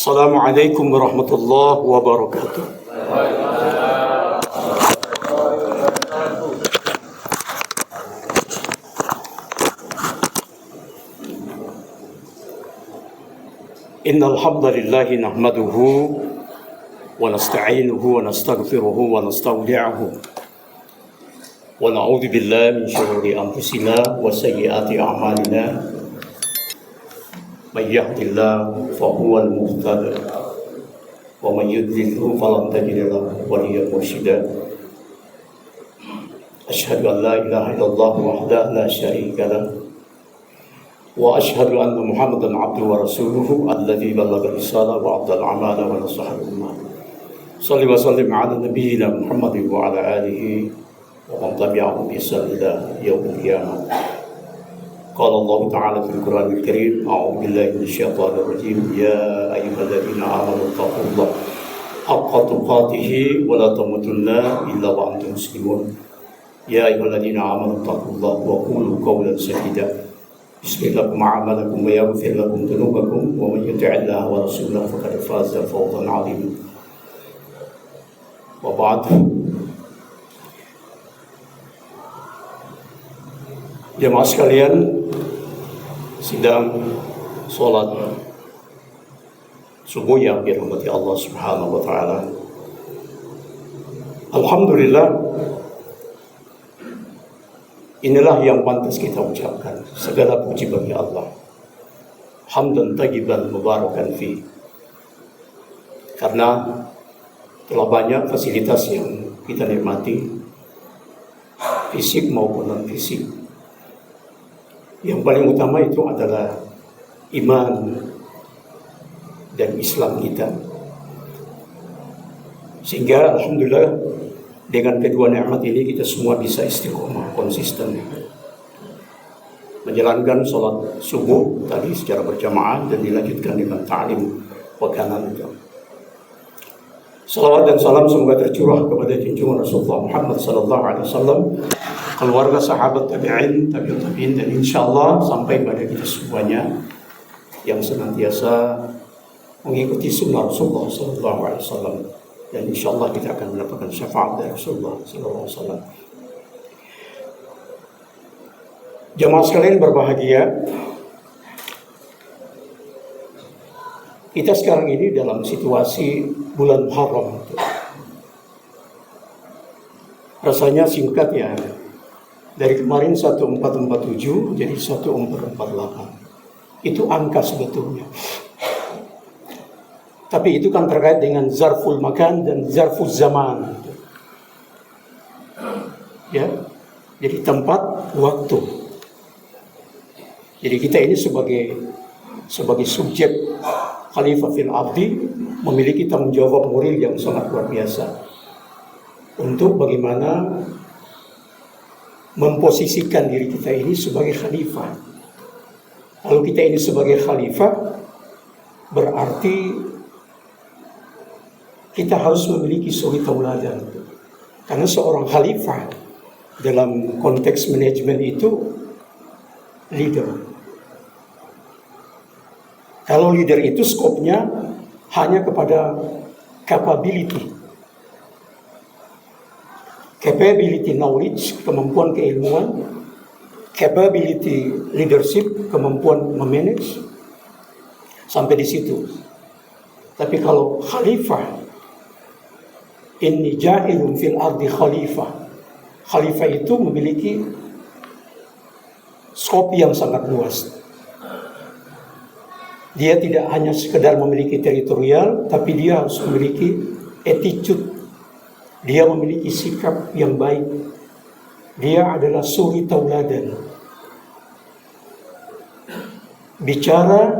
Assalamualaikum warahmatullahi wabarakatuh. Innal hamdalillah nahmaduhu wa nasta'inuhu wa nastaghfiruhu wa nastawdi'uhu wa na'udzu billahi min shururi anfusina wa sayyiati a'malina. Man yahdihillahu fahuwal muhtadi wa man yudlilhu falan tajida lahu waliyyan mursyida. Asyhadu an la ilaha illallah wahdahu la syarika lahu wa asyhadu anna Muhammadan abduhu wa rasuluhu alladzi ballagha risalah wa adda al-amana wa nasaha al-ummah. Shalli wa sallim ala nabiyyina Muhammad wa ala alihi wa man tabi'ahum bi ihsan ila yaumil qiyamah. Qala Allah Ta'ala fil Qur'anil Karim, a'udzu billahi minasyaitonir rajim. Ya ayyuhalladzina amanu taqullaha haqqa tuqatih wa la tamutunna illa wa antum muslimun. Ya ayyuhalladzina amanu taqullaha wa qulu qawlan sadida. Bismillahirrahmanirrahim. A'malakum wa yaghfir lakum dhunubakum wa man yuti'illaha wa rasulahu faqad faza fawzan 'azima. Wa ba'd. Jemaah sekalian, sedang sholat subuh yang dirahmati Allah Subhanahu wa Ta'ala. Alhamdulillah, inilah yang pantas kita ucapkan. Segala puji bagi Allah. Hamdan tayyiban mubarakan fi. Karena telah banyak fasilitas yang kita nikmati, fisik maupun non-fisik. Yang paling utama itu adalah iman dan Islam kita. Sehingga alhamdulillah dengan kedua nikmat ini kita semua bisa istiqomah, konsisten menjalankan sholat subuh tadi secara berjamaah dan dilanjutkan dengan ta'lim wakanan itu. Salawat dan salam semoga tercurah kepada junjungan Rasulullah Muhammad SAW, keluarga, sahabat, tabi'in, tabi'in, dan insyaallah sampai pada kita semuanya yang senantiasa mengikuti sunnah Rasulullah SAW, dan insyaallah kita akan mendapatkan syafaat dari Rasulullah SAW. Jemaah sekalian berbahagia, kita sekarang ini dalam situasi bulan Muharram. Rasanya singkat ya. Dari kemarin 1447 jadi 1448. Itu angka sebetulnya. Tapi itu kan terkait dengan zarful makan dan zarful zaman. Ya. Jadi tempat, waktu. Jadi kita ini sebagai subjek Khalifah fil Ardi memiliki tanggung jawab moral yang sangat luar biasa untuk bagaimana memposisikan diri kita ini sebagai khalifah. Kalau kita ini sebagai khalifah, berarti kita harus memiliki suri tauladan. Karena seorang khalifah dalam konteks manajemen itu leader. Kalau leader itu skopnya hanya kepada capability knowledge, kemampuan keilmuan, capability leadership, kemampuan memanage, sampai di situ. Tapi kalau khalifah, inni ja'ilun fil ardi khalifah, khalifah itu memiliki skop yang sangat luas. Dia tidak hanya sekedar memiliki teritorial, tapi dia harus memiliki attitude. Dia memiliki sikap yang baik. Dia adalah suri tauladan. Bicara,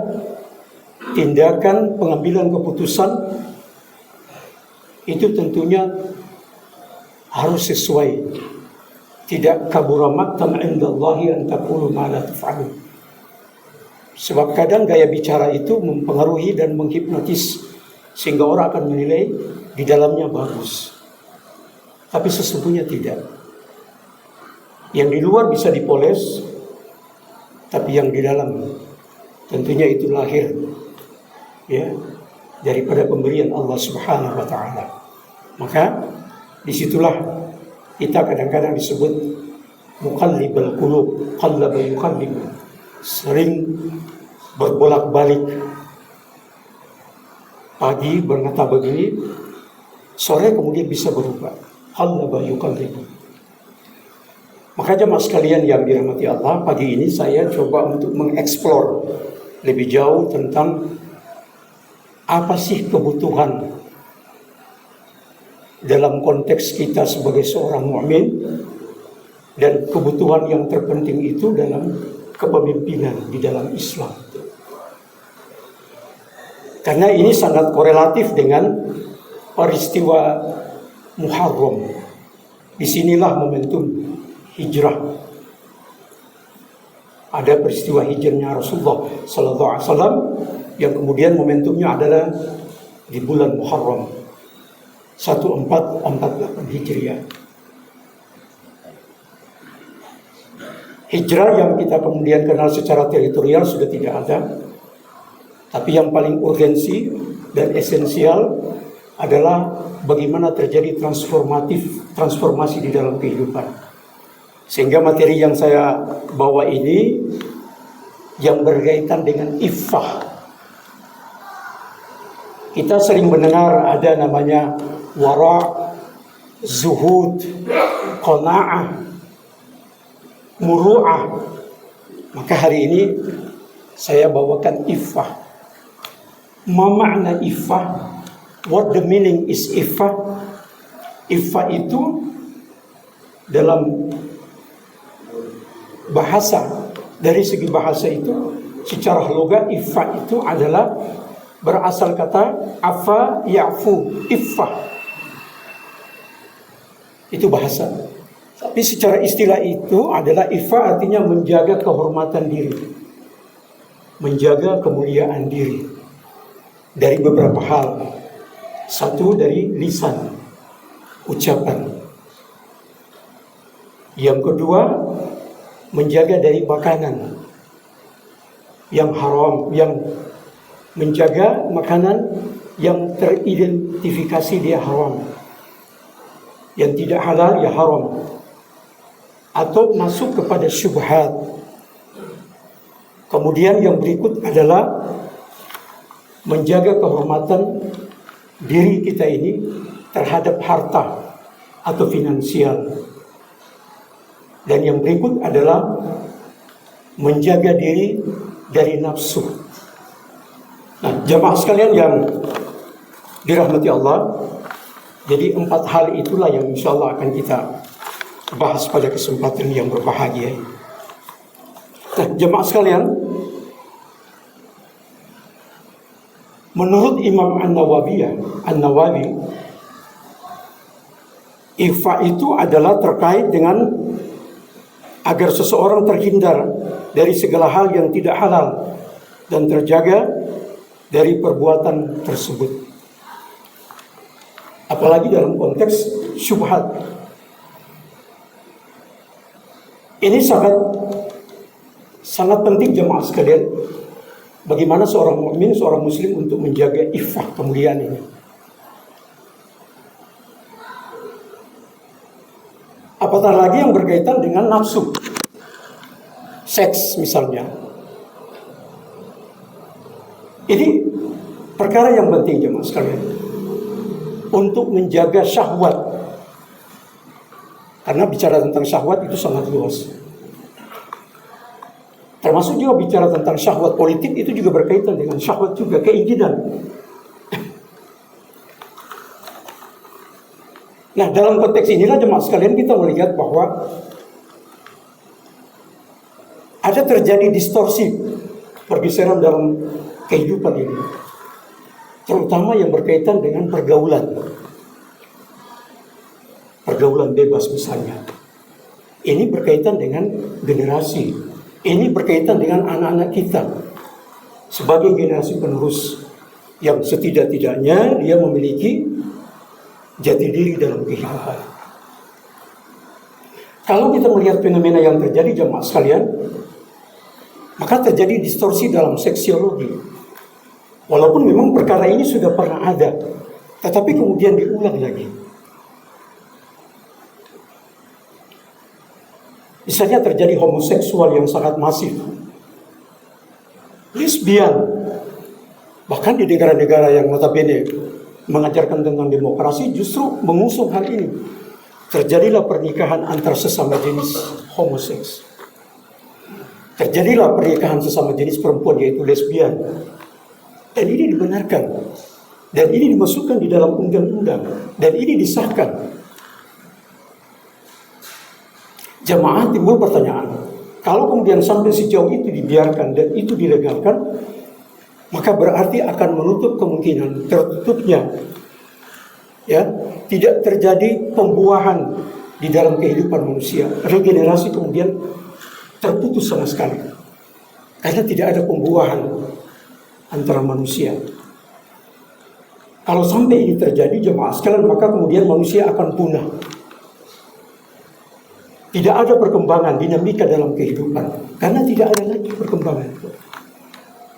tindakan, pengambilan keputusan, itu tentunya harus sesuai. Tidak kabura maqtan indallahi an taqulu ma la taf'alun. Sebab kadang gaya bicara itu mempengaruhi dan menghipnotis sehingga orang akan menilai di dalamnya bagus. Tapi sesungguhnya tidak. Yang di luar bisa dipoles, tapi yang di dalam tentunya itu lahir ya daripada pemberian Allah Subhanahu wa taala. Maka disitulah kita kadang-kadang disebut muqallibal qulub, qallaba yuqallibu, sering berbolak-balik. Pagi berkata begini, sore kemudian bisa berubah. Qallaba yuqallibu. Maka jemaah sekalian yang dirahmati Allah, pagi ini saya coba untuk mengeksplor lebih jauh tentang apa sih kebutuhan dalam konteks kita sebagai seorang mukmin, dan kebutuhan yang terpenting itu dalam kepemimpinan di dalam Islam. Karena ini sangat korelatif dengan peristiwa Muharram. Disinilah momentum hijrah. Ada peristiwa hijrahnya Rasulullah Sallallahu Alaihi Wasallam yang kemudian momentumnya adalah di bulan Muharram 1448 Hijriah. Hijrah yang kita kemudian kenal secara teritorial sudah tidak ada. Tapi yang paling urgensi dan esensial adalah bagaimana terjadi transformasi di dalam kehidupan. Sehingga materi yang saya bawa ini yang berkaitan dengan iffah. Kita sering mendengar ada namanya wara', zuhud, qana'ah, muru'ah. Maka hari ini saya bawakan iffah. Ma makna iffah? What the meaning is iffah? Iffah itu dalam bahasa, dari segi bahasa itu secara logat iffah itu adalah berasal kata afa ya'fu, iffah. Itu bahasa. Tapi secara istilah itu adalah iffah artinya menjaga kehormatan diri, menjaga kemuliaan diri dari beberapa hal. Satu dari lisan, ucapan. Yang kedua, menjaga dari makanan yang haram, yang menjaga makanan yang teridentifikasi dia haram, yang tidak halal ya haram, atau masuk kepada syubhat. Kemudian yang berikut adalah menjaga kehormatan diri kita ini terhadap harta atau finansial. Dan yang berikut adalah menjaga diri dari nafsu. Nah, jamaah sekalian yang dirahmati Allah, jadi 4 hal itulah yang insya Allah akan kita bahas pada kesempatan yang berbahagia ini. Nah, jamaah sekalian, menurut Imam An-Nawawi, iffah itu adalah terkait dengan agar seseorang terhindar dari segala hal yang tidak halal dan terjaga dari perbuatan tersebut. Apalagi dalam konteks syubhat. Ini sangat penting jemaah sekalian. Bagaimana seorang mukmin, seorang muslim untuk menjaga iffah, kemuliaan ini. Apatah lagi yang berkaitan dengan nafsu, seks misalnya. Ini perkara yang penting jemaah sekalian untuk menjaga syahwat. Karena bicara tentang syahwat itu sangat luas. Termasuk juga bicara tentang syahwat politik itu juga berkaitan dengan syahwat juga, keinginan. Nah, dalam konteks inilah jemaah sekalian kita melihat bahwa ada terjadi distorsi pergeseran dalam kehidupan ini, terutama yang berkaitan dengan pergaulan bebas misalnya. Ini berkaitan dengan generasi, ini berkaitan dengan anak-anak kita sebagai generasi penerus yang setidak-tidaknya dia memiliki jati diri dalam kehidupan. Kalau kita melihat fenomena yang terjadi jemaah sekalian, maka terjadi distorsi dalam seksiologi. Walaupun memang perkara ini sudah pernah ada, tetapi kemudian diulang lagi. Misalnya terjadi homoseksual yang sangat masif, lesbian, bahkan di negara-negara yang notabene mengajarkan tentang demokrasi justru mengusung hal ini. Terjadilah pernikahan antar sesama jenis homoseks. Terjadilah pernikahan sesama jenis perempuan yaitu lesbian. Dan ini dibenarkan. Dan ini dimasukkan di dalam undang-undang. Dan ini disahkan. Jamaah timbul pertanyaan, kalau kemudian sampai sejauh itu dibiarkan dan itu dilegalkan, maka berarti akan menutup kemungkinan tertutupnya, ya, tidak terjadi pembuahan di dalam kehidupan manusia. Regenerasi kemudian terputus sama sekali, karena tidak ada pembuahan antara manusia. Kalau sampai ini terjadi, jemaah sekalian, maka kemudian manusia akan punah. Tidak ada perkembangan dinamika dalam kehidupan, karena tidak ada lagi perkembangan.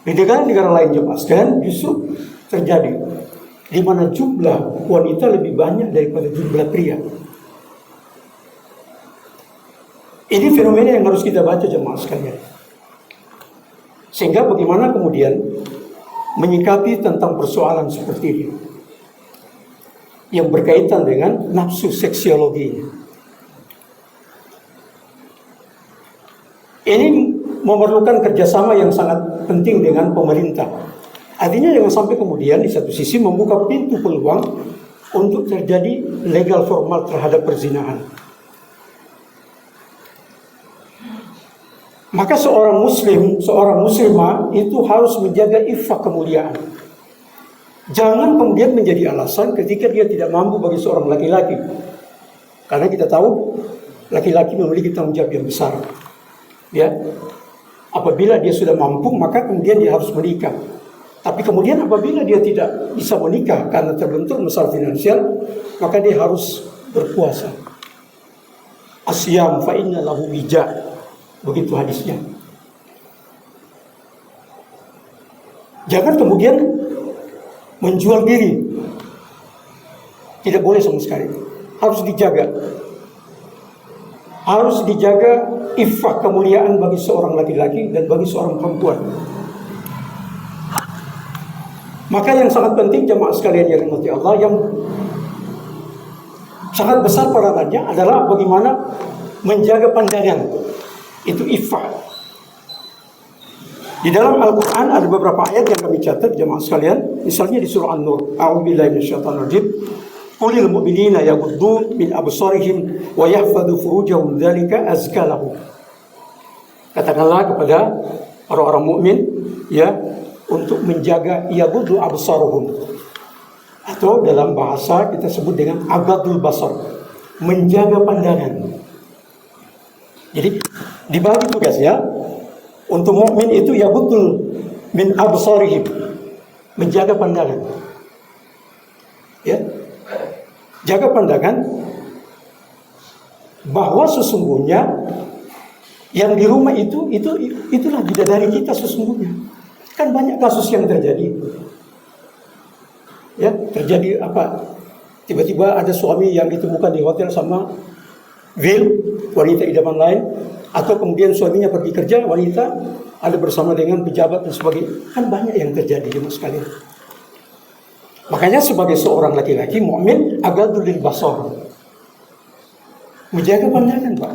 Di negara-negara lain, jemaah sekalian, justru terjadi di mana jumlah wanita lebih banyak daripada jumlah pria. Ini fenomena yang harus kita baca, jemaah sekalian. Sehingga bagaimana kemudian menyikapi tentang persoalan seperti ini yang berkaitan dengan nafsu seksiologi. Ini memerlukan kerjasama yang sangat penting dengan pemerintah. Artinya jangan sampai kemudian di satu sisi membuka pintu peluang untuk terjadi legal formal terhadap perzinahan. Maka seorang muslim, seorang muslimah itu harus menjaga iffah kemuliaan. Jangan kemudian menjadi alasan ketika dia tidak mampu bagi seorang laki-laki. Karena kita tahu laki-laki memiliki tanggung jawab yang besar. Ya, apabila dia sudah mampu, maka kemudian dia harus menikah. Tapi kemudian apabila dia tidak bisa menikah karena terbentur masalah finansial, maka dia harus berpuasa. Asyam fa inna lahu wija, begitu hadisnya. Jangan kemudian menjual diri, tidak boleh sama sekali. Harus dijaga. Harus dijaga iffah kemuliaan bagi seorang laki-laki dan bagi seorang perempuan. Maka yang sangat penting jemaah sekalian yang dirahmati Allah, yang sangat besar peranannya adalah bagaimana menjaga pandangan. Itu iffah. Di dalam Al-Quran ada beberapa ayat yang kami catat jemaah sekalian. Misalnya di surah An-Nur, A'udzubillahi minasyaitonir rajim. Qulil mu'minina yaghuddu min absarihim wa yahfadhu furujahum dzalika azka lahum. Katakanlah kepada orang-orang mukmin, ya, untuk menjaga yaghuddu absaruhum, atau dalam bahasa kita sebut dengan agadul basar, menjaga pandangan. Jadi dibagi tugas, ya. Untuk mukmin itu yaghuddu min absarihim, menjaga pandangan. Ya. Jaga pandangan bahwa sesungguhnya yang di rumah itulah bidadari kita sesungguhnya. Kan banyak kasus yang terjadi. Ya, terjadi apa? Tiba-tiba ada suami yang ditemukan di hotel sama wanita idaman lain, atau kemudian suaminya pergi kerja, wanita ada bersama dengan pejabat dan sebagainya. Kan banyak yang terjadi jemaah sekalian. Makanya sebagai seorang laki-laki mukmin agadul lil basar, menjaga pandangan, Pak.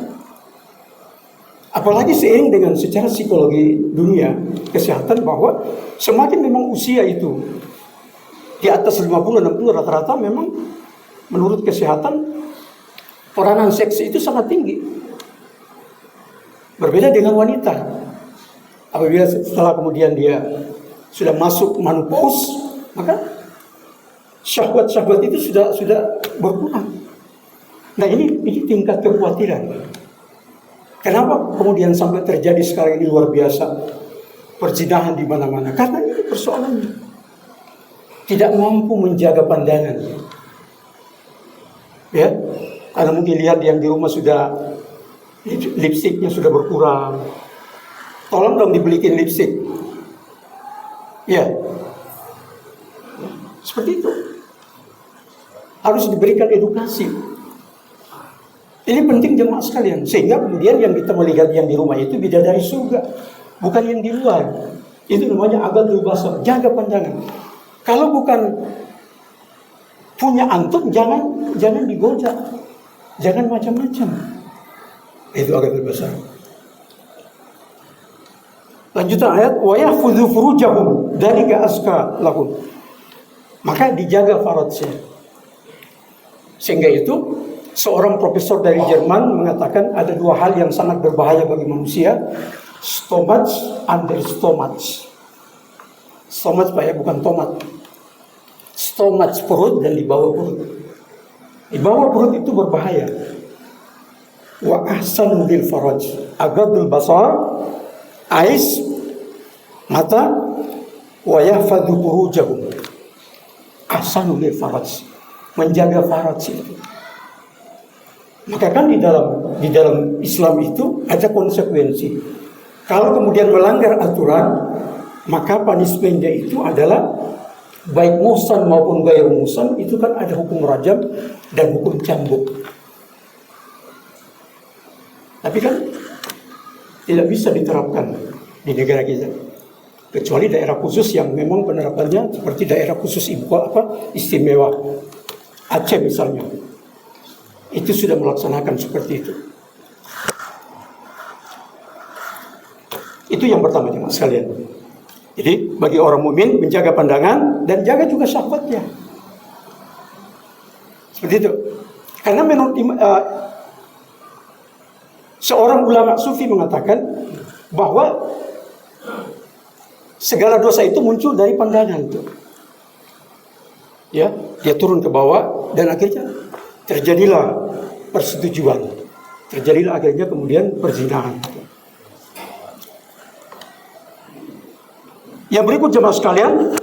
Apalagi seiring dengan secara psikologi dunia kesehatan bahwa semakin memang usia itu di atas 50-60 rata-rata memang menurut kesehatan peranan seks itu sangat tinggi. Berbeda dengan wanita. Apabila setelah kemudian dia sudah masuk menopause, maka syahwat-syahwat itu sudah berkurang. Nah ini tingkat kekhawatiran. Kenapa kemudian sampai terjadi sekarang ini luar biasa perzinahan di mana-mana? Karena ini persoalannya tidak mampu menjaga pandangan. Ya, karena mungkin lihat yang di rumah sudah lipstiknya sudah berkurang. Tolong dong dibelikin lipstik. Ya. Seperti itu. Harus diberikan edukasi. Ini penting jemaah sekalian. Sehingga kemudian yang kita melihat yang di rumah itu bidadari surga, bukan yang di luar. Itu namanya agadul basar, jaga pandangan. Kalau bukan punya antum, jangan digojak, jangan macam-macam. Itu agadul basar. Lanjutan ayat, wa yahfudzu furujahum dzalika azka lahum. Maka dijaga faradnya. Sehingga itu seorang profesor dari Jerman mengatakan ada dua hal yang sangat berbahaya bagi manusia, stomach under stomach. Stomach Pak ya, bukan tomat. Stomach perut dan di bawah perut. Di bawah perut itu berbahaya. Wa ahsanu lil faraj, agadul basar, ais, mata, wa yahfadzu furujahum. Ahsanu lil faraj, menjaga faraj itu. Maka kan di dalam Islam itu ada konsekuensi. Kalau kemudian melanggar aturan, maka punishment-nya itu adalah baik muhsan maupun ghair muhsan, itu kan ada hukum rajam dan hukum cambuk. Tapi kan tidak bisa diterapkan di negara kita, kecuali daerah khusus yang memang penerapannya seperti daerah khusus istimewa Aceh misalnya. Itu sudah melaksanakan seperti itu. Itu yang pertama jemaah sekalian. Jadi bagi orang mukmin menjaga pandangan dan jaga juga syahwatnya. Seperti itu. Karena menurut seorang ulama sufi mengatakan bahwa segala dosa itu muncul dari pandangan itu. Ya, dia turun ke bawah dan akhirnya terjadilah persetujuan. Terjadilah akhirnya kemudian perzinahan. Yang berikut jemaah sekalian,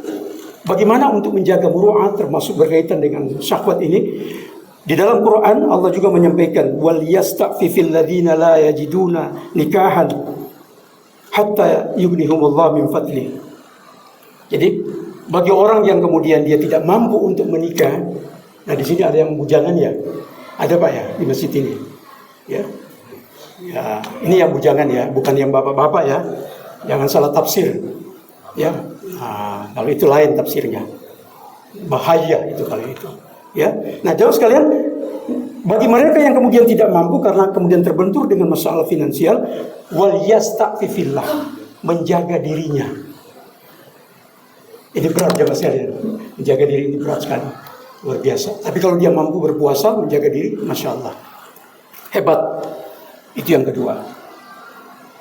bagaimana untuk menjaga muru'ah termasuk berkaitan dengan syahwat ini? Di dalam Quran Allah juga menyampaikan wal yasta'fifil ladzina la yajiduna nikahan hatta yughnihumullah min fadli. Jadi bagi orang yang kemudian dia tidak mampu untuk menikah, nah di sini ada yang bujangan ya, ada Pak ya di masjid ini, ya, ya ini yang bujangan ya, bukan yang bapak-bapak ya, jangan salah tafsir, ya, nah, kalau itu lain tafsirnya, bahaya itu kalau itu, ya. Nah jauh sekalian, bagi mereka yang kemudian tidak mampu karena kemudian terbentur dengan masalah finansial, wal yasta'fifillah, menjaga dirinya. Ini berat jemaah sekalian, menjaga diri ini berat sekali. Luar biasa. Tapi kalau dia mampu berpuasa, menjaga diri, Masya Allah, hebat. Itu yang kedua.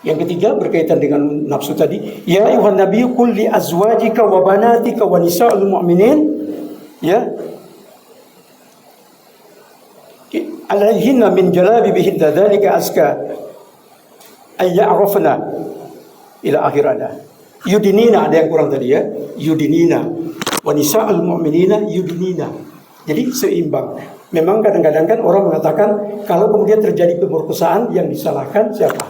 Yang ketiga berkaitan dengan nafsu tadi. Ya ayuhan nabiyyu qul li azwajika wa banatika wa nisa'il mu'minin, ya, alaihinna min jalabibihinna dzalika azka ay ya'rafna ila akhir ada. Yudinina, ada yang kurang tadi ya. Yudinina wa nisa'il mu'minina yudinina. Jadi seimbang. Memang kadang-kadang kan orang mengatakan kalau kemudian terjadi pemerkosaan yang disalahkan siapa?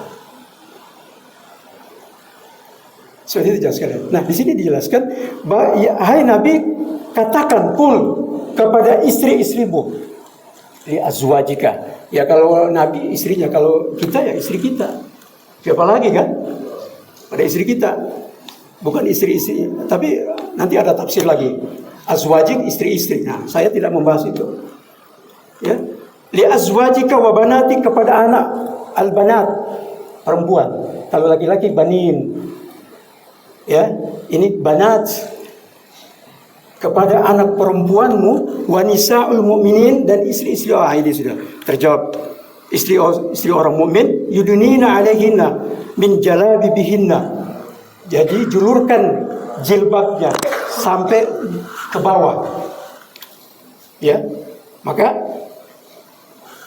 Seperti itu sekalian. Nah, di sini dijelaskan bahwa ya, hai Nabi, katakan kul kepada istri-istrimu li azwajika. Ya kalau Nabi istrinya, kalau kita ya istri kita. Siapa lagi kan? Pada istri kita. Bukan istri-istri, tapi nanti ada tafsir lagi. Azwajik istri-istri. Nah, saya tidak membahas itu. Ya. Li azwajika wa banatik, kepada anak al-banat, perempuan. Kalau laki-laki banin. Ya, ini banat, kepada anak perempuanmu, wa nisa'ul mu'minin, dan istri-istri. Ini sudah terjawab. Istri orang mukmin, yudunina alaihinna min jalabibihinna. Jadi julurkan jilbabnya sampai ke bawah. Ya. Maka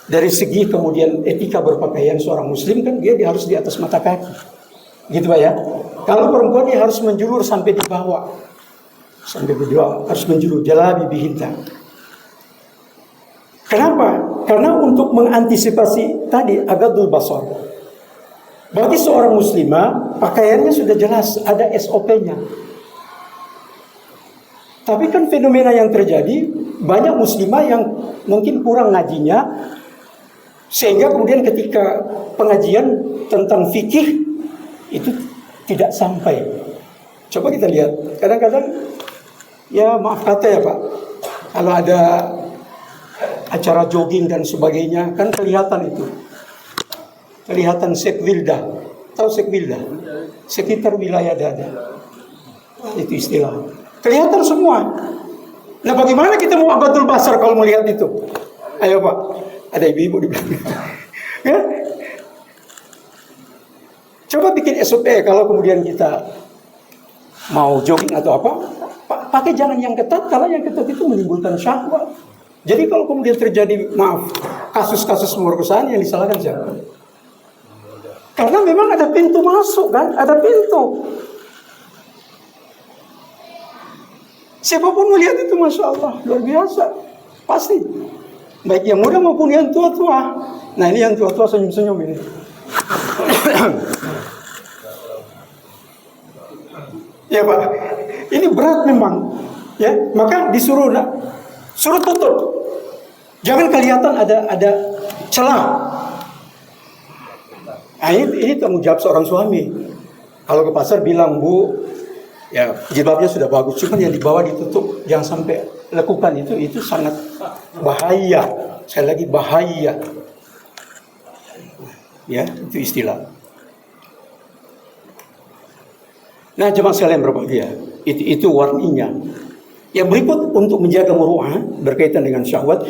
dari segi kemudian etika berpakaian seorang muslim kan dia harus di atas mata kaki. Gitu Pak ya. Kalau perempuan dia harus menjulur sampai di bawah. Sampai di bawah, harus menjulur jalabibihinna. Kenapa? Karena untuk mengantisipasi tadi agadul basar. Bagi seorang muslimah, pakaiannya sudah jelas, ada SOP-nya. Tapi kan fenomena yang terjadi, banyak muslimah yang mungkin kurang ngajinya, sehingga kemudian ketika pengajian tentang fikih itu tidak sampai. Coba kita lihat, kadang-kadang ya maaf kata ya Pak, kalau ada acara jogging dan sebagainya kan kelihatan itu, kelihatan sekwilda. Tahu sekwilda? Sekitar wilayah dada. Itu istilah. Kelihatan semua. Nah, bagaimana kita mau abadul basar kalau melihat itu? Ayo Pak, ada ibu-ibu di belakang. Ya? Coba bikin SOP kalau kemudian kita mau jogging atau apa, pakai jalan yang ketat, karena yang ketat itu menimbulkan syahwat. Jadi kalau kemudian terjadi, maaf, kasus-kasus pemerkosaan yang disalahkan siapa? Karena memang ada pintu masuk kan, ada pintu. Siapapun melihat itu, Masya Allah, luar biasa. Pasti. Baik yang muda maupun yang tua-tua. Nah ini yang tua-tua senyum-senyum ini. Ya Pak, ini berat memang. Ya, maka disuruh suruh tutup. Jangan kelihatan ada celah. Nah, ini tanggung jawab seorang suami. Kalau ke pasar bilang, Bu, ya jilbabnya sudah bagus, cuman yang di bawah ditutup, jangan sampai lekukan itu sangat bahaya. Sekali lagi bahaya. Ya, itu istilah. Nah, jemaah sekalian berbahagia, itu warninya. Yang berikut untuk menjaga muru'ah berkaitan dengan syahwat,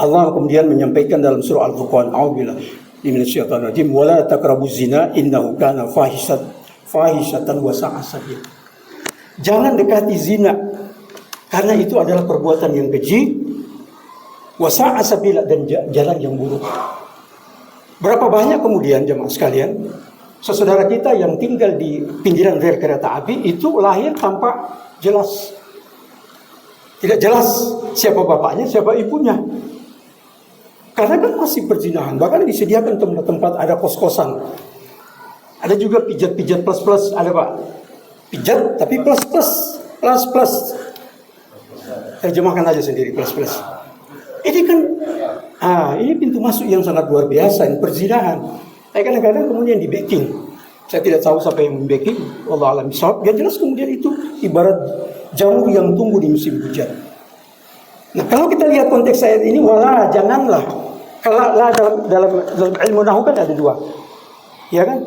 Allah kemudian menyampaikan dalam surah Al-Furqan, a'udzubillahi minasyaitonir rajim, wala taqrabuz zina innahu kana fahishatan wa sa'a sabila. Jangan dekati zina, karena itu adalah perbuatan yang keji, wa sa'a sabila, dan jalan yang buruk. Berapa banyak kemudian jemaah sekalian, saudara kita yang tinggal di pinggiran rel kereta api itu lahir tanpa jelas. Tidak jelas siapa bapaknya, siapa ibunya. Karena kan masih perzinahan. Bahkan disediakan tempat-tempat, ada kos-kosan. Ada juga pijat-pijat plus-plus, ada Pak. Pijat tapi plus-plus. Plus-plus. Terjemahkan aja sendiri, plus-plus. Ini kan, ini pintu masuk yang sangat luar biasa, ini perzinahan. Kadang-kadang kemudian di backing. Saya tidak tahu siapa yang membacking, wallahu a'lam bishawab. Yang jelas kemudian itu ibarat jamur yang tumbuh di musim hujan. Nah, kalau kita lihat konteks ayat ini, wala, janganlah. Kalau dalam ilmu nahwu kan ada dua. Ya kan?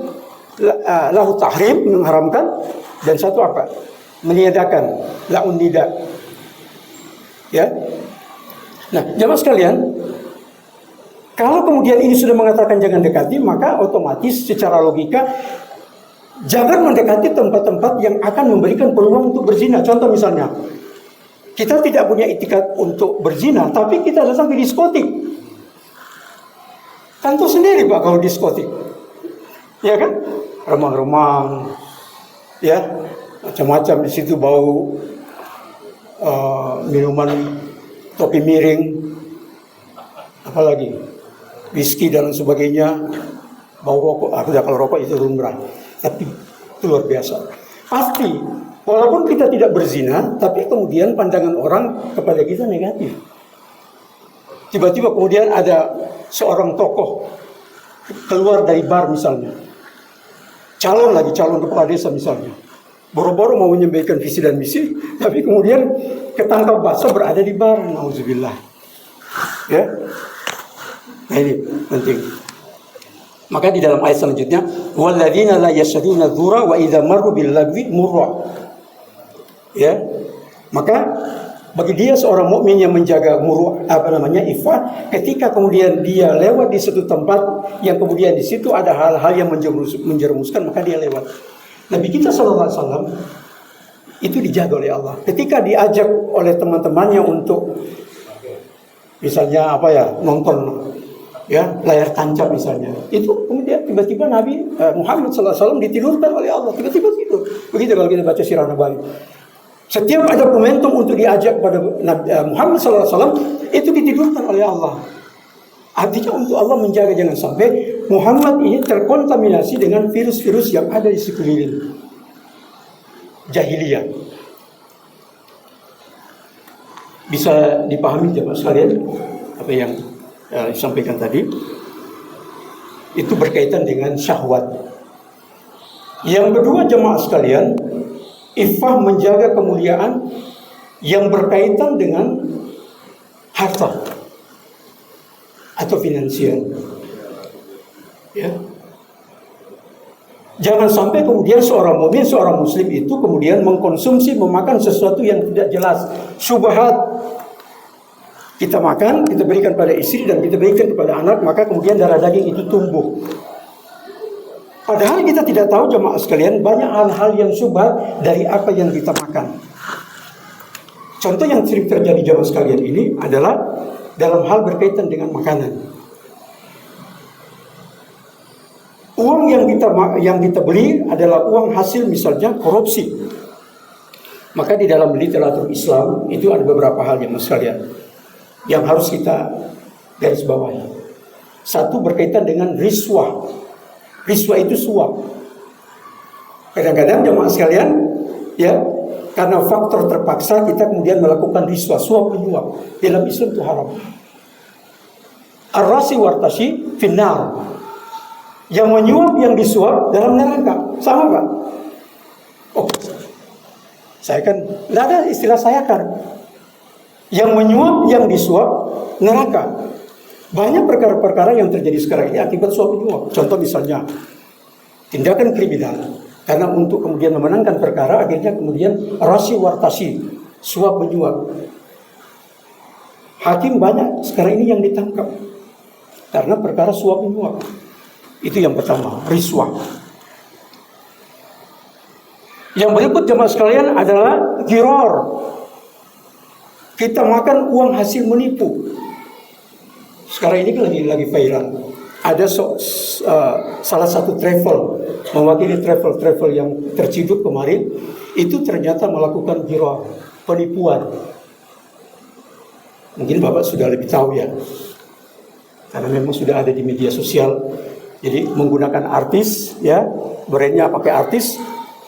Lahu tahrim, mengharamkan, dan satu apa? Meniadakan, la'un nida. Ya. Nah, jemaah sekalian, kalau kemudian ini sudah mengatakan jangan dekati, maka otomatis secara logika jangan mendekati tempat-tempat yang akan memberikan peluang untuk berzina. Contoh misalnya, kita tidak punya itikad untuk berzina, tapi kita datang ke diskotik. Kan tahu sendiri Pak kalau diskotik, ya kan? Remang-remang, ya, macam-macam di situ, bau minuman topi miring, apalagi whisky dan sebagainya, bau rokok. Kalau rokok itu lumrah, tapi itu luar biasa. Pasti, walaupun kita tidak berzina, tapi kemudian pandangan orang kepada kita negatif. Tiba-tiba kemudian ada seorang tokoh keluar dari bar misalnya, calon kepala desa misalnya, boro-boro mau menyampaikan visi dan misi, tapi kemudian ketangkap basah berada di bar. Nauzubillah. Ya. Nah ini penting. Maka di dalam ayat selanjutnya, walladzina la yashhaduna dzura wa idza marru bil lagwi murra. Ya. Maka bagi dia seorang mukmin yang menjaga iffah, ketika kemudian dia lewat di suatu tempat yang kemudian di situ ada hal-hal yang menjerumuskan, maka dia lewat. Nabi kita sallallahu alaihi wasallam itu dijaga oleh Allah. Ketika diajak oleh teman-temannya untuk misalnya nonton layar tancap misalnya, itu kemudian tiba-tiba Nabi Muhammad sallallahu alaihi wasallam ditidurkan oleh Allah, tiba-tiba gitu. Begitu kalau kita baca sirah Nabawi. Setiap ada momentum untuk diajak pada Muhammad sallallahu alaihi wasallam, itu ditidurkan oleh Allah. Artinya untuk Allah menjaga jangan sampai Muhammad ini terkontaminasi dengan virus-virus yang ada di sekeliling jahiliyah. bisa dipahami jemaah sekalian apa yang disampaikan tadi itu berkaitan dengan syahwat. Yang kedua jemaah sekalian, iffah menjaga kemuliaan yang berkaitan dengan harta atau finansial. Ya. Jangan sampai kemudian seorang mukmin, seorang muslim itu kemudian mengkonsumsi, memakan sesuatu yang tidak jelas, syubhat. Kita makan, kita berikan pada istri dan kita berikan kepada anak, maka kemudian darah daging itu tumbuh. Padahal kita tidak tahu jemaah sekalian banyak hal-hal yang syubhat dari apa yang kita makan. Contoh yang sering terjadi jemaah sekalian ini adalah dalam hal berkaitan dengan makanan. Uang yang kita beli adalah uang hasil misalnya korupsi. Maka di dalam literatur Islam itu ada beberapa hal yang sekalian yang harus kita garis bawahi. Satu berkaitan dengan riswah. Riswah itu suap. Kadang-kadang jemaah sekalian, ya, karena faktor terpaksa kita kemudian melakukan riswah, suap menyuap. Dalam Islam itu haram. Ar-rasi wartasi finnar. Yang menyuap, yang disuap dalam neraka. Sama Pak? Oh, saya kan, tidak ada istilah saya kan. Yang menyuap, yang disuap, neraka. Banyak perkara-perkara yang terjadi sekarang ini akibat suap menyuap. Contoh misalnya, tindakan kriminal. Karena untuk kemudian memenangkan perkara, akhirnya kemudian rasi wartasi, suap menyuap. Hakim banyak sekarang ini yang ditangkap. Karena perkara suap menyuap. Itu yang pertama, riswah. Yang berikut jemaah sekalian adalah ghirar. Kita makan uang hasil menipu. Sekarang ini kan lagi viral. Ada salah satu travel, mewakili travel yang terciduk kemarin, itu ternyata melakukan ghirar, penipuan. Mungkin Bapak sudah lebih tahu ya. Karena memang sudah ada di media sosial. Jadi menggunakan artis, ya, brandnya pakai artis,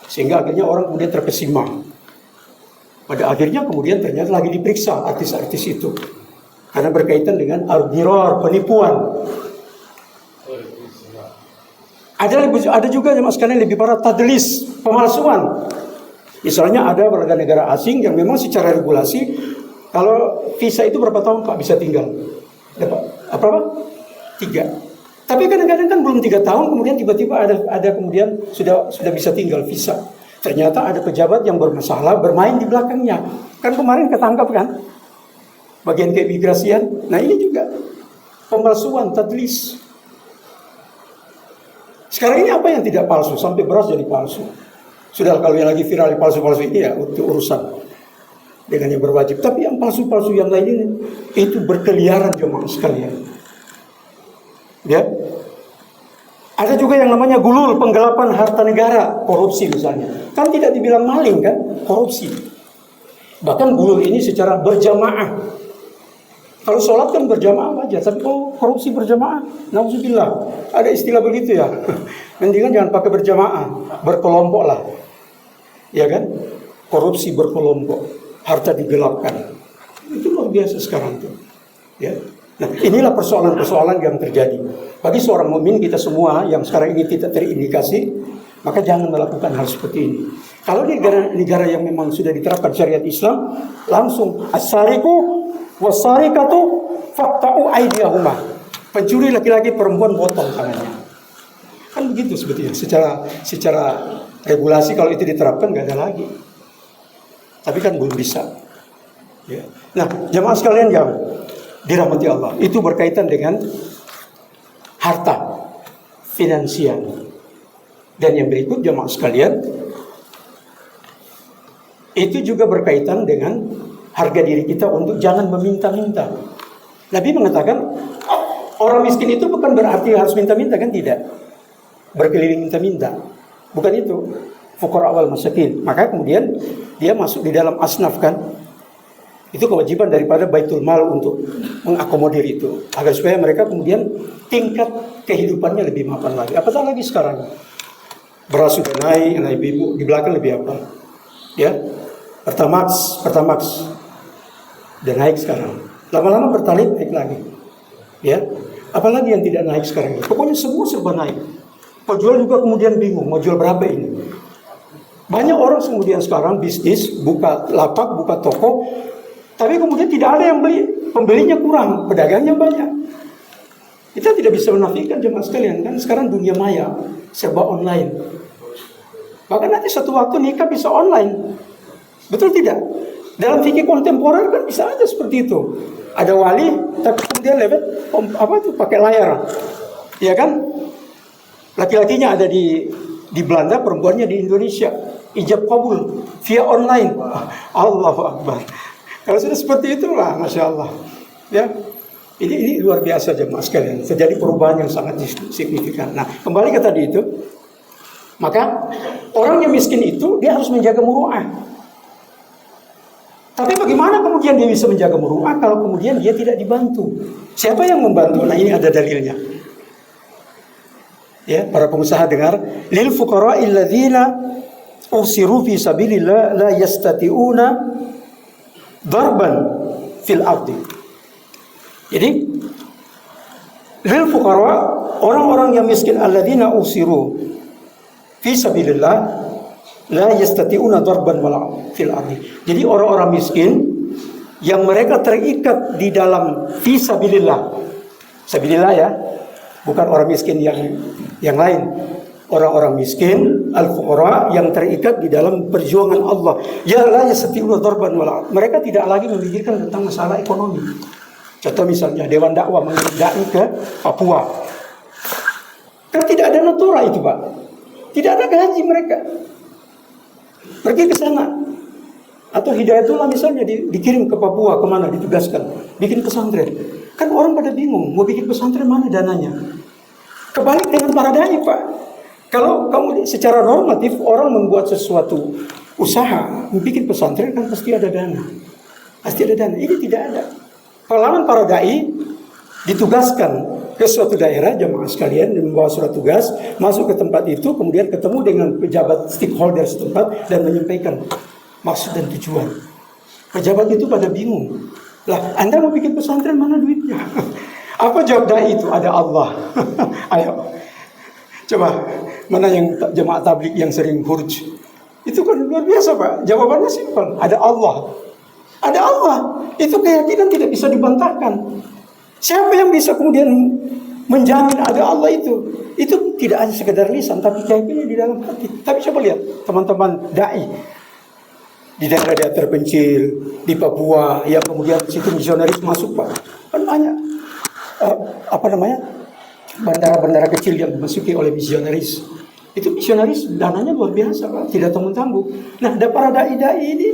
sehingga akhirnya orang kemudian terkesima. Pada akhirnya kemudian ternyata lagi diperiksa artis-artis itu, karena berkaitan dengan al-ghirar, penipuan. Ada juga yang sekalian lebih parah, tadlis, pemalsuan. Misalnya ada warga negara asing yang memang secara regulasi, kalau visa itu berapa tahun Pak bisa tinggal? Apa? 3. Tapi kadang-kadang kan belum 3 tahun, kemudian tiba-tiba ada kemudian sudah bisa tinggal visa. Ternyata ada pejabat yang bermasalah bermain di belakangnya. Kan kemarin ketangkap kan, bagian keimigrasian. Nah ini juga pemalsuan, tadlis. Sekarang ini apa yang tidak palsu? Sampai beras jadi palsu. Sudah kalau yang lagi viral di palsu-palsu ini ya itu urusan dengan yang berwajib. Tapi yang palsu-palsu yang lain ini itu berkeliaran jemaah sekalian. Ya, ada juga yang namanya gulul, penggelapan harta negara, korupsi misalnya. Kan tidak dibilang maling kan, korupsi. Bahkan gulul ini secara berjamaah. Kalau sholat kan berjamaah aja, tapi kalau korupsi berjamaah, nauzubillah. Ada istilah begitu ya. Mendingan jangan pakai berjamaah, berkelompok lah. Ya kan? Korupsi berkelompok, harta digelapkan. Itu luar biasa sekarang tuh. Ya. Nah, inilah persoalan-persoalan yang terjadi. Bagi seorang mukmin kita semua yang sekarang ini tidak terindikasi, maka jangan melakukan hal seperti ini. Kalau di negara yang memang sudah diterapkan syariat Islam, langsung as-sariqu was-sariqatu faqta'u aydiyahuma. Pencuri laki-laki, perempuan potong tangannya. Kan begitu sebetulnya. Secara regulasi kalau itu diterapkan nggak ada lagi. Tapi kan belum bisa. Ya. Nah, jemaah sekalian yang dirahmati Allah, itu berkaitan dengan harta, finansial. Dan yang berikut jemaah sekalian, itu juga berkaitan dengan harga diri kita untuk jangan meminta-minta. Nabi mengatakan, orang miskin itu bukan berarti harus minta-minta, kan tidak. Berkeliling minta-minta, bukan itu. Fuqara wal masakin. Maka kemudian dia masuk di dalam asnaf kan. Itu kewajiban daripada Baitul Mal untuk mengakomodir itu, agar supaya mereka kemudian tingkat kehidupannya lebih mapan lagi. Apatah lagi sekarang beras sudah naik, ibu di belakang lebih apa? Ya, Pertamax Dan naik sekarang. Lama-lama Pertalite naik lagi. Ya, apalagi yang tidak naik sekarang? Pokoknya semua serba naik. Penjual juga kemudian bingung mau jual berapa ini. Banyak orang kemudian sekarang bisnis, buka lapak, buka toko, tapi kemudian tidak ada yang beli, pembelinya kurang, pedagangnya banyak. Kita tidak bisa menafikan jemaah sekalian, kan sekarang dunia maya, serba online. Bahkan nanti satu waktu nikah bisa online, betul tidak? Dalam fikih kontemporer kan bisa aja seperti itu. Ada wali, tapi kemudian pakai layar, ya kan? Laki-lakinya ada di Belanda, perempuannya di Indonesia. Ijab kabul via online. Allahu Akbar. Kalau sudah seperti itulah, Masya Allah. Ya, ini luar biasa jemaah sekalian. Terjadi perubahan yang sangat signifikan. Nah, kembali ke tadi itu. Maka orang yang miskin itu dia harus menjaga muru'ah. Tapi bagaimana kemudian dia bisa menjaga muru'ah kalau kemudian dia tidak dibantu? Siapa yang membantu? Nah, ini ada dalilnya. Ya, para pengusaha dengar, lil fuqara'il ladzina usiru fi sabilillah la yastati'una darban fil ardi. Jadi lil fuqara, orang-orang yang miskin alladzina usiru fi sabilillah la yastati'una darban fil ardi. Jadi orang-orang miskin yang mereka terikat di dalam fi sabilillah. Sabilillah ya, bukan orang miskin yang lain. Orang-orang miskin, al-fuqara yang terikat di dalam perjuangan Allah. Ya la yastati'una darban wala. Mereka tidak lagi memikirkan tentang masalah ekonomi. Contoh misalnya Dewan Dakwah mengundang ke Papua. Kan tidak ada natura itu, Pak. Tidak ada gaji mereka. Pergi ke sana. Atau Hidayatullah misalnya dikirim ke Papua, kemana ditugaskan, bikin pesantren. Kan orang pada bingung, mau bikin pesantren mana dananya? Kebalik dengan para dai, Pak. Kalau kamu secara normatif orang membuat sesuatu usaha, bikin pesantren kan pasti ada dana. Pasti ada dana. Ini tidak ada. Pengalaman para dai ditugaskan ke suatu daerah, jemaah sekalian, membawa surat tugas, masuk ke tempat itu, kemudian ketemu dengan pejabat stakeholder setempat dan menyampaikan maksud dan tujuan. Pejabat itu pada bingung. Lah, Anda mau bikin pesantren, mana duitnya? Apa jawab dai itu? Ada Allah. Ayo. Coba, mana yang jemaah tabligh yang sering hurj? Itu kan luar biasa, Pak. Jawabannya simpel. Ada Allah. Ada Allah. Itu keyakinan tidak bisa dibantahkan. Siapa yang bisa kemudian menjamin ada Allah itu? Itu tidak hanya sekedar lisan, tapi keyakinan di dalam hati. Tapi coba lihat, teman-teman dai di daerah-daerah terpencil, di Papua, yang kemudian situ misionaris masuk, Pak. Kan banyak bandara-bandara kecil yang dimasuki oleh misionaris. Itu misionaris dananya luar biasa, Pak, tidak tanggung-tanggung. Nah, ada para dai-dai ini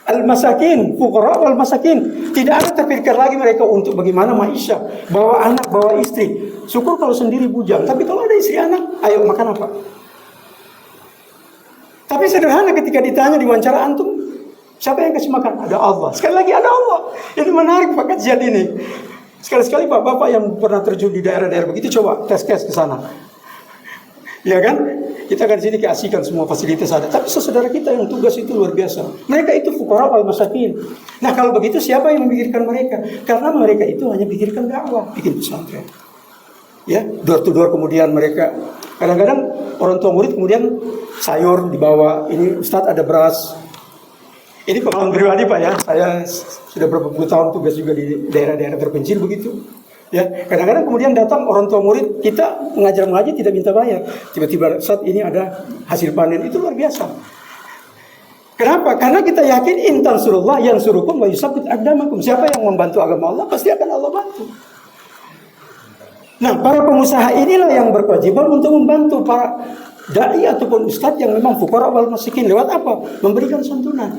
al-masakin, fuqara wal masakin. Tidak ada terpikir lagi mereka untuk bagaimana maisha, bawa anak, bawa istri. Syukur kalau sendiri bujang, tapi kalau ada istri anak, ayo makan apa? Tapi sederhana ketika ditanya di wawancara antum, siapa yang kasih makan? Ada Allah. Sekali lagi ada Allah. Ini menarik Pak kajian ini. Sekali-sekali Bapak yang pernah terjun di daerah-daerah begitu, coba tes ke sana. Ya kan? Kita kan di sini keasikan semua fasilitas ada. Tapi saudara kita yang tugas itu luar biasa. Mereka itu fuqara wal masakin. Nah, kalau begitu siapa yang memikirkan mereka? Karena mereka itu hanya pikirkan dakwah, bikin pesantren. Ya, door to door kemudian mereka kadang-kadang orang tua murid kemudian sayur dibawa. Ini Ustadz ada beras. Ini pengalaman pribadi Pak ya. Saya sudah berapa puluh tahun tugas juga di daerah-daerah terpencil begitu. Ya, kadang-kadang kemudian datang orang tua murid, kita mengajar tidak minta bayar. Tiba-tiba saat ini ada hasil panen, itu luar biasa. Kenapa? Karena kita yakin intan surullah yang surukum wa yusabbit aqdamakum. Siapa yang membantu agama Allah, pasti akan Allah bantu. Nah, para pengusaha inilah yang berkewajiban untuk membantu para dai ataupun ustadz yang memang fuqara wal masakin. Lewat apa? Memberikan santunan.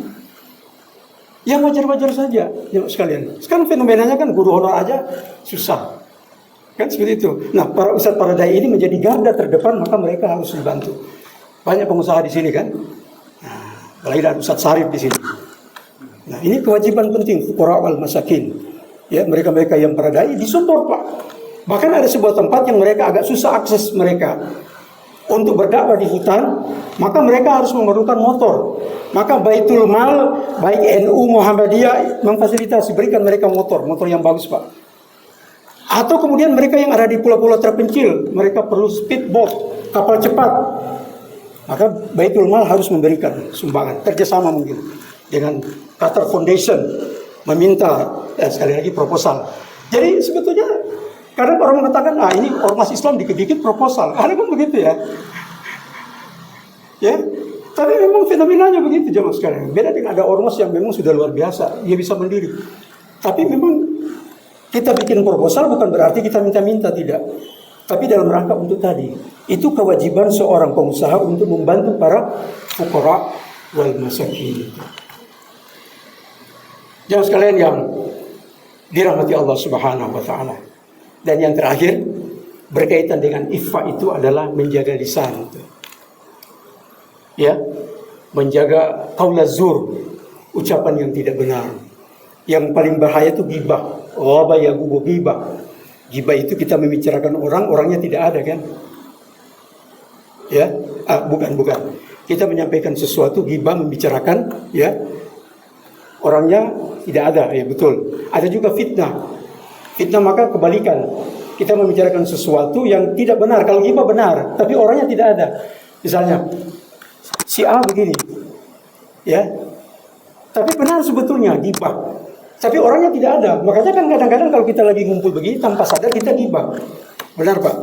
Yang wajar-wajar saja, ya sekalian. Sekarang fenomenanya kan guru honor aja susah, kan seperti itu. Nah, para ustadz, para dai ini menjadi garda terdepan, maka mereka harus dibantu. Banyak pengusaha di sini kan, apalagi ada Ustadz Sarif di sini. Nah, ini kewajiban penting fuqara wal masakin. Ya, mereka-mereka yang para dai disupport Pak. Bahkan ada sebuah tempat yang mereka agak susah akses mereka untuk berdakwah di hutan, maka mereka harus memerlukan motor. Maka Baitul Mal, baik NU Muhammadiyah memfasilitasi, berikan mereka motor yang bagus Pak. Atau kemudian mereka yang ada di pulau-pulau terpencil, mereka perlu speedboat, kapal cepat. Maka Baitul Mal harus memberikan sumbangan, kerjasama mungkin dengan Qatar Foundation, meminta sekali lagi proposal. Jadi sebetulnya kadang orang mengatakan, ini ormas Islam dikit-dikit proposal. Karena kan begitu ya. Ya, tapi memang fenomenanya begitu jamaah sekalian. Beda dengan ada ormas yang memang sudah luar biasa, dia bisa mandiri. Tapi memang kita bikin proposal bukan berarti kita minta-minta, tidak. Tapi dalam rangka untuk tadi, itu kewajiban seorang pengusaha untuk membantu para fuqara wal masakin. Jamaah sekalian yang dirahmati Allah Subhanahu wa taala. Dan yang terakhir berkaitan dengan iffah itu adalah menjaga lisan. Ya, menjaga qaulaz zur, ucapan yang tidak benar. Yang paling bahaya itu ghibah. Ghaba yaghbu ghibah. Ghibah itu kita membicarakan orangnya tidak ada kan? Ya, bukan. Kita menyampaikan sesuatu, ghibah membicarakan, ya, orangnya tidak ada, ya betul. Ada juga fitnah. Fitnah maka kebalikan. Kita membicarakan sesuatu yang tidak benar. Kalau ghibah benar, tapi orangnya tidak ada. Misalnya, si A begini, ya, tapi benar sebetulnya ghibah, tapi orangnya tidak ada. Makanya kan kadang-kadang kalau kita lagi ngumpul begini tanpa sadar kita ghibah. Benar Pak?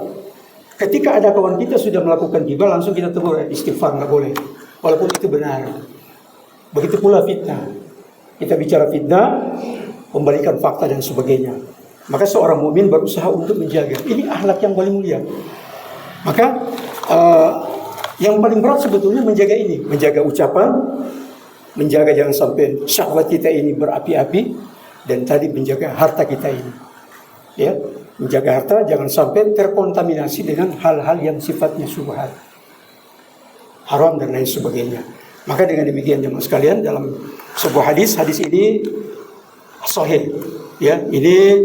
Ketika ada kawan kita sudah melakukan ghibah, langsung kita tegur, istighfar, nggak boleh. Walaupun itu benar. Begitu pula fitnah. Kita bicara fitnah, kembalikan fakta dan sebagainya. Maka seorang mukmin berusaha untuk menjaga. Ini akhlak yang paling mulia. Maka yang paling berat sebetulnya menjaga ini, menjaga ucapan, menjaga jangan sampai syahwat kita ini berapi-api, dan tadi menjaga harta kita ini. Ya, menjaga harta jangan sampai terkontaminasi dengan hal-hal yang sifatnya syubhat, haram dan lain sebagainya. Maka dengan demikian jemaah sekalian, dalam sebuah hadis ini sahih. Ya, ini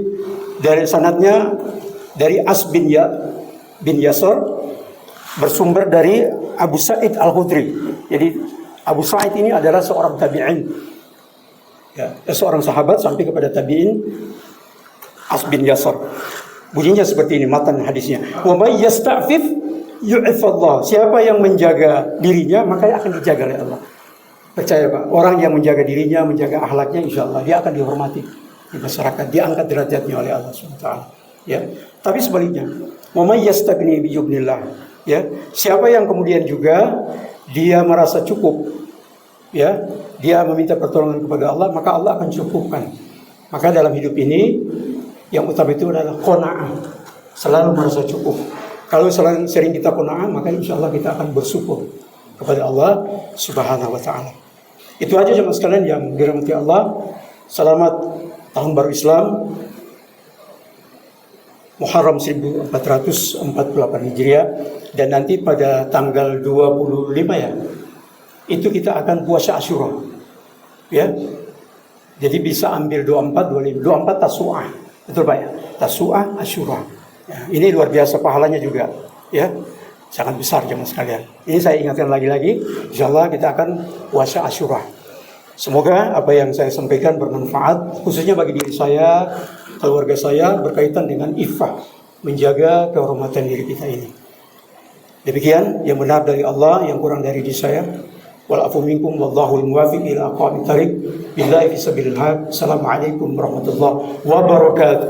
dari sanadnya dari As bin Yasar, bersumber dari Abu Sa'id Al-Khudri. Jadi Abu Sa'id ini adalah seorang tabi'in, ya, seorang sahabat sampai kepada tabi'in As bin Yasar. Bunyinya seperti ini matan hadisnya. Wa may yasta'fif yu'ifallah. Siapa yang menjaga dirinya maka akan dijaga oleh Allah. Percaya Pak, orang yang menjaga dirinya, menjaga akhlaknya, insya Allah dia akan dihormati di masyarakat, diangkat derajatnya oleh Allah SWT. Ya, tapi sebaliknya, wa may yastagni bi yubnillah. Ya, siapa yang kemudian juga dia merasa cukup, ya, dia meminta pertolongan kepada Allah, maka Allah akan cukupkan. Maka dalam hidup ini yang utama itu adalah qanaah, selalu merasa cukup. Kalau sering kita qanaah, maka insya Allah kita akan bersyukur kepada Allah Subhanahu wa taala. Itu aja jemaah sekalian yang dirahmati Allah. Selamat Tahun Baru Islam Muharram 1448 Hijriah, dan nanti pada tanggal 25 ya, itu kita akan puasa Asyura. Ya. Jadi bisa ambil 24, 25, 24 Tasu'ah. Betul Pak ya? Tasu'ah Asyura. Ya, ini luar biasa pahalanya juga, ya. Sangat besar jemaah sekalian. Ini saya ingatkan lagi-lagi, insyaallah kita akan puasa Asyura. Semoga apa yang saya sampaikan bermanfaat, khususnya bagi diri saya, keluarga saya, berkaitan dengan iffah, menjaga kehormatan diri kita ini. Demikian yang benar dari Allah, yang kurang dari diri saya. Wal afu minkum wallahul muwaffiq ila aqwamit thariq. Billahi fi sabilillah. Assalamualaikum warahmatullahi wabarakatuh.